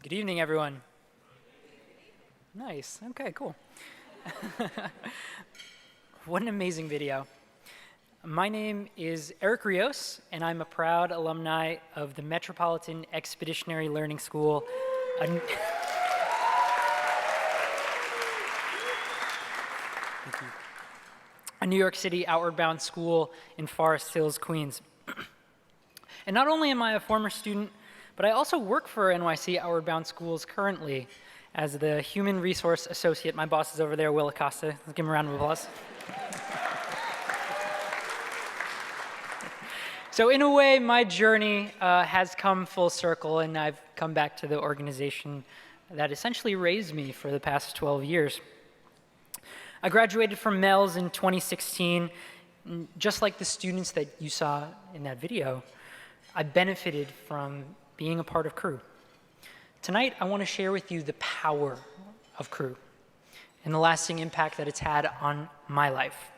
Good evening, everyone. Nice. Okay, cool. What an amazing video. My name is Eric Rios, and I'm a proud alumni of the Metropolitan Expeditionary Learning School. A New York City Outward Bound School in Forest Hills, Queens. And not only am I a former student, but I also work for NYC Outward Bound Schools currently as the Human Resource Associate. My boss is over there, Will Acosta. Let's give him a round of applause. So in a way, my journey has come full circle, and I've come back to the organization that essentially raised me for the past 12 years. I graduated from MELS in 2016. Just like the students that you saw in that video, I benefited from being a part of Crew. Tonight, I want to share with you the power of Crew and the lasting impact that it's had on my life,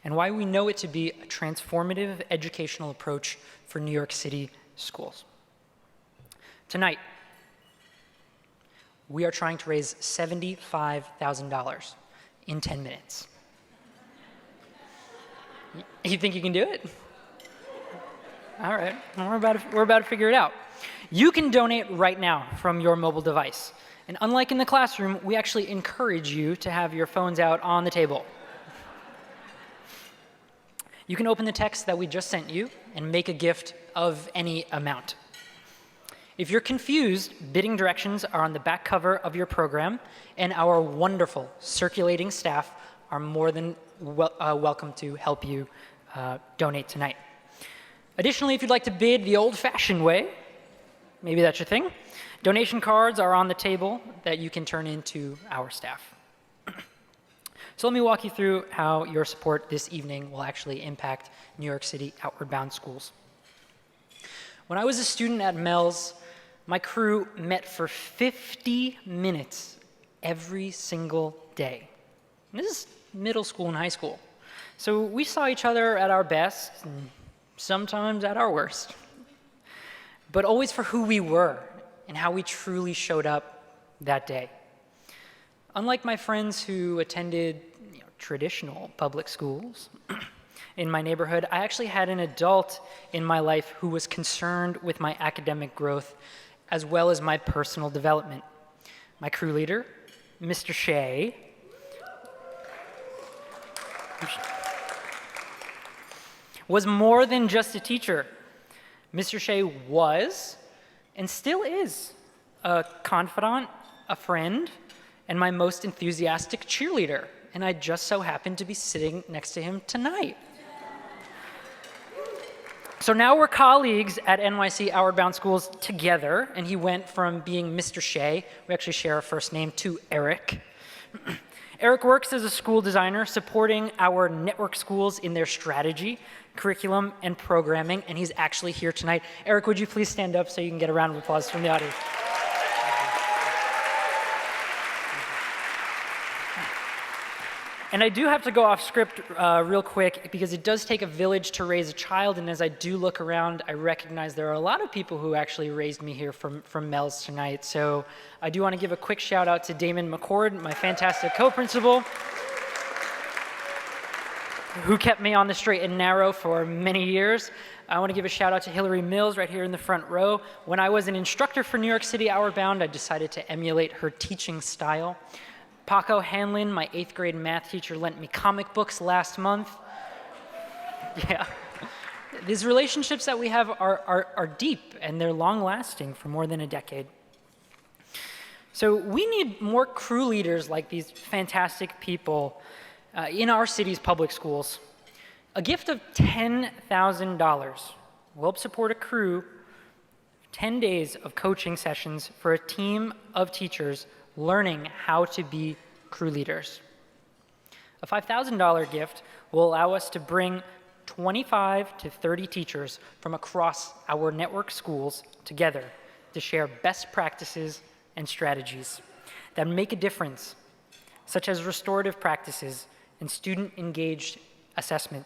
and why we know it to be a transformative educational approach for New York City schools. Tonight, we are trying to raise $75,000 in 10 minutes. You think you can do it? All right, well, we're about to figure it out. You can donate right now from your mobile device. And unlike in the classroom, we actually encourage you to have your phones out on the table. You can open the text that we just sent you and make a gift of any amount. If you're confused, bidding directions are on the back cover of your program, and our wonderful circulating staff are more than welcome to help you donate tonight. Additionally, if you'd like to bid the old-fashioned way, maybe that's your thing, donation cards are on the table that you can turn into our staff. So let me walk you through how your support this evening will actually impact New York City Outward Bound Schools. When I was a student at MELS, my crew met for 50 minutes every single day. And this is middle school and high school. So we saw each other at our best, and sometimes at our worst, but always for who we were and how we truly showed up that day. Unlike my friends who attended traditional public schools in my neighborhood, I actually had an adult in my life who was concerned with my academic growth as well as my personal development. My crew leader, Mr. Shea, was more than just a teacher. Mr. Shea was, and still is, a confidant, a friend, and my most enthusiastic cheerleader. And I just so happened to be sitting next to him tonight. So now we're colleagues at NYC Outward Bound Schools together, and he went from being Mr. Shea, we actually share a first name, to Eric. Eric works as a school designer, supporting our network schools in their strategy, curriculum, and programming, and he's actually here tonight. Eric, would you please stand up so you can get a round of applause from the audience? And I do have to go off script real quick, because it does take a village to raise a child, and as I do look around, I recognize there are a lot of people who actually raised me here from MELS tonight. So I do want to give a quick shout out to Damon McCord, my fantastic co-principal, who kept me on the straight and narrow for many years. I want to give a shout out to Hillary Mills right here in the front row. When I was an instructor for New York City Outward Bound, I decided to emulate her teaching style. Paco Hanlon, my 8th grade math teacher, lent me comic books last month. Yeah. These relationships that we have are deep, and they're long-lasting for more than a decade. So we need more crew leaders like these fantastic people in our city's public schools. A gift of $10,000 will help support a crew, 10 days of coaching sessions for a team of teachers learning how to be crew leaders. A $5,000 gift will allow us to bring 25 to 30 teachers from across our network schools together to share best practices and strategies that make a difference, such as restorative practices and student-engaged assessment.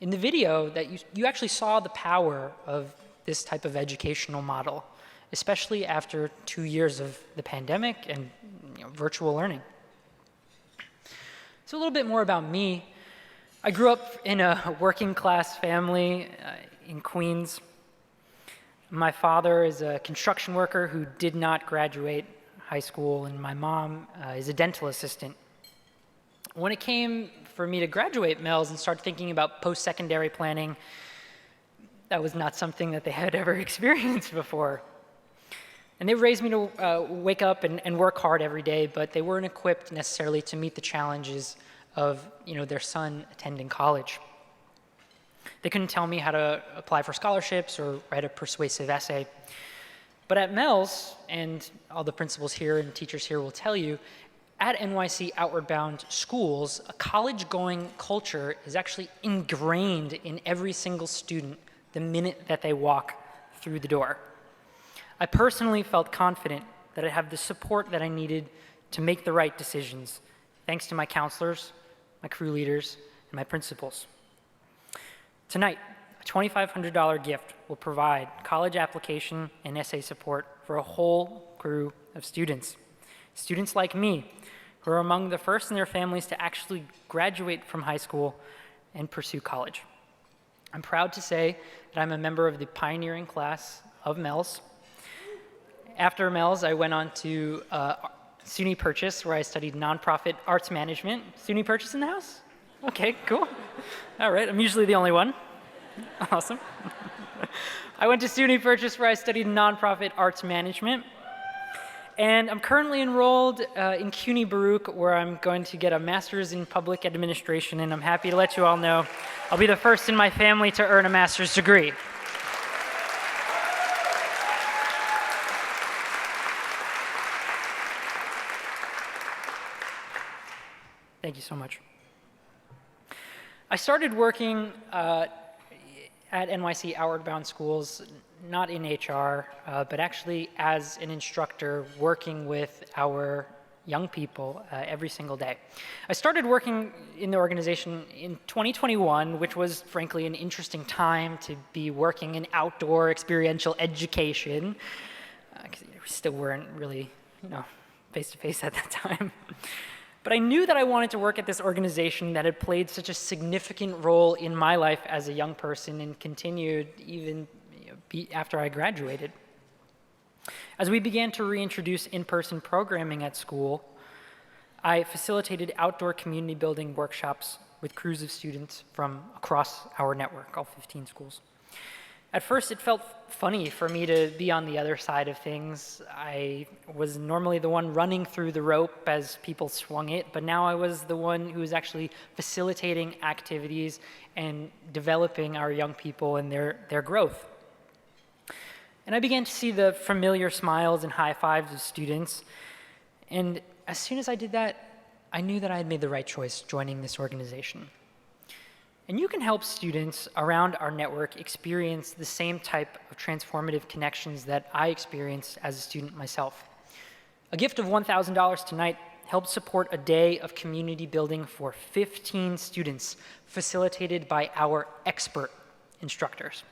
In the video, that you actually saw the power of this type of educational model. especially after 2 years of the pandemic and virtual learning. So a little bit more about me. I grew up in a working class family in Queens. My father is a construction worker who did not graduate high school, and my mom is a dental assistant. When it came for me to graduate MELS and start thinking about post-secondary planning, that was not something that they had ever experienced before. And they raised me to wake up and work hard every day, but they weren't equipped necessarily to meet the challenges of their son attending college. They couldn't tell me how to apply for scholarships or write a persuasive essay. But at MELS, and all the principals here and teachers here will tell you, at NYC Outward Bound Schools, a college-going culture is actually ingrained in every single student the minute that they walk through the door. I personally felt confident that I have the support that I needed to make the right decisions, thanks to my counselors, my crew leaders, and my principals. Tonight, a $2,500 gift will provide college application and essay support for a whole crew of students. Students like me, who are among the first in their families to actually graduate from high school and pursue college. I'm proud to say that I'm a member of the pioneering class of MELS. After MELS, I went on to SUNY Purchase, where I studied nonprofit arts management. SUNY Purchase in the house? Okay, cool. All right, I'm usually the only one. Awesome. I went to SUNY Purchase, where I studied nonprofit arts management. And I'm currently enrolled in CUNY Baruch, where I'm going to get a master's in public administration, and I'm happy to let you all know I'll be the first in my family to earn a master's degree. Thank you so much. I started working at NYC Outward Bound Schools, not in HR, but actually as an instructor working with our young people every single day. I started working in the organization in 2021, which was frankly an interesting time to be working in outdoor experiential education, because we still weren't really, face-to-face at that time. But I knew that I wanted to work at this organization that had played such a significant role in my life as a young person and continued even after I graduated. As we began to reintroduce in-person programming at school, I facilitated outdoor community building workshops with crews of students from across our network, all 15 schools. At first, it felt funny for me to be on the other side of things. I was normally the one running through the rope as people swung it, but now I was the one who was actually facilitating activities and developing our young people and their growth. And I began to see the familiar smiles and high fives of students. And as soon as I did that, I knew that I had made the right choice joining this organization. And you can help students around our network experience the same type of transformative connections that I experienced as a student myself. A gift of $1,000 tonight helped support a day of community building for 15 students, facilitated by our expert instructors.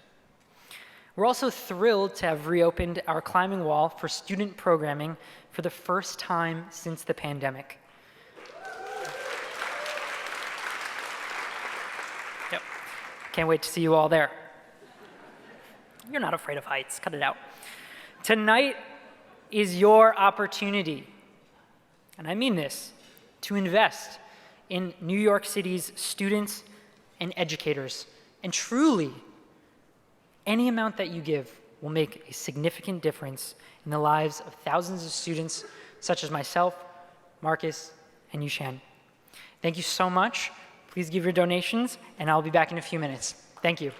We're also thrilled to have reopened our climbing wall for student programming for the first time since the pandemic. Yep. Can't wait to see you all there. You're not afraid of heights, cut it out. Tonight is your opportunity, and I mean this, to invest in New York City's students and educators. And truly, any amount that you give will make a significant difference in the lives of thousands of students such as myself, Marcus, and Yushan. Thank you so much. Please give your donations, and I'll be back in a few minutes. Thank you.